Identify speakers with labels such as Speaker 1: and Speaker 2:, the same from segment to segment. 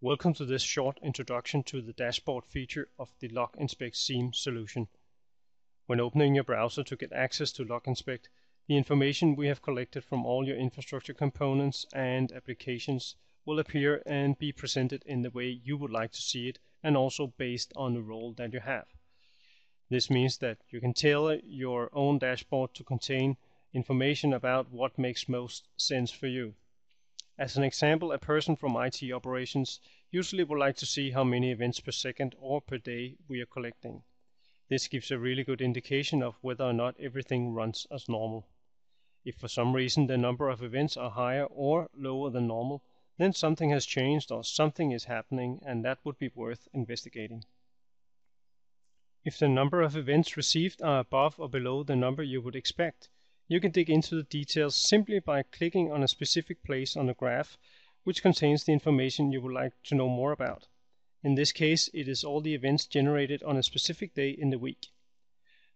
Speaker 1: Welcome to this short introduction to the dashboard feature of the LogInspect SIEM solution. When opening your browser to get access to LogInspect, the information we have collected from all your infrastructure components and applications will appear and be presented in the way you would like to see it, and also based on the role that you have. This means that you can tailor your own dashboard to contain information about what makes most sense for you. As an example, a person from IT operations usually would like to see how many events per second or per day we are collecting. This gives a really good indication of whether or not everything runs as normal. If for some reason the number of events are higher or lower than normal, then something has changed or something is happening, and that would be worth investigating. If the number of events received are above or below the number you would expect, you can dig into the details simply by clicking on a specific place on the graph which contains the information you would like to know more about. In this case, it is all the events generated on a specific day in the week.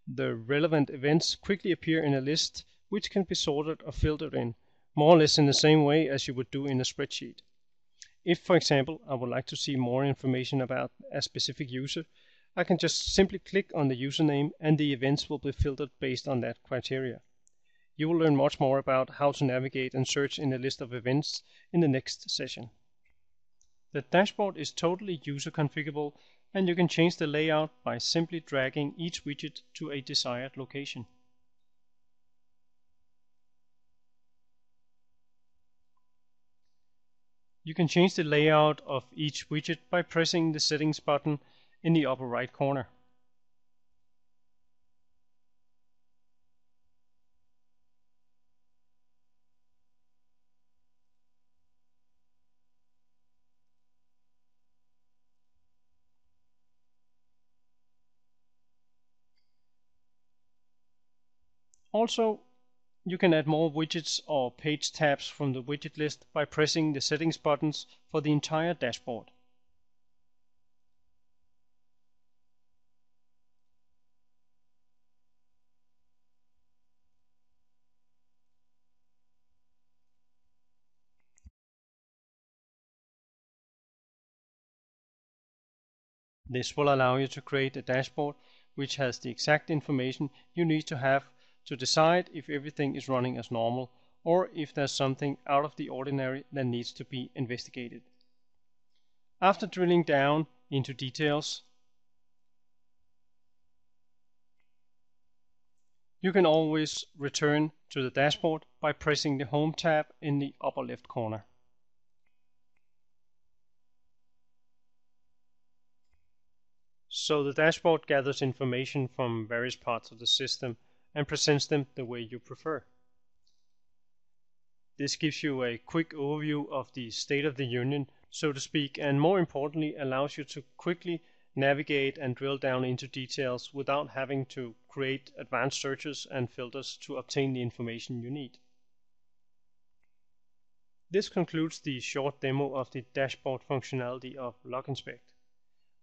Speaker 1: The relevant events quickly appear in a list which can be sorted or filtered in, more or less in the same way as you would do in a spreadsheet. If, for example, I would like to see more information about a specific user, I can just simply click on the username and the events will be filtered based on that criteria. You will learn much more about how to navigate and search in a list of events in the next session. The dashboard is totally user configurable, and you can change the layout by simply dragging each widget to a desired location. You can change the layout of each widget by pressing the settings button in the upper right corner. Also, you can add more widgets or page tabs from the widget list by pressing the settings buttons for the entire dashboard. This will allow you to create a dashboard which has the exact information you need to have to decide if everything is running as normal or if there's something out of the ordinary that needs to be investigated. After drilling down into details, you can always return to the dashboard by pressing the Home tab in the upper left corner. So the dashboard gathers information from various parts of the system and presents them the way you prefer. This gives you a quick overview of the state of the union, so to speak, and more importantly allows you to quickly navigate and drill down into details without having to create advanced searches and filters to obtain the information you need. This concludes the short demo of the dashboard functionality of LogInspect.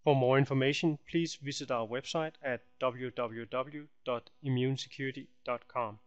Speaker 1: For more information, please visit our website at www.immunesecurity.com.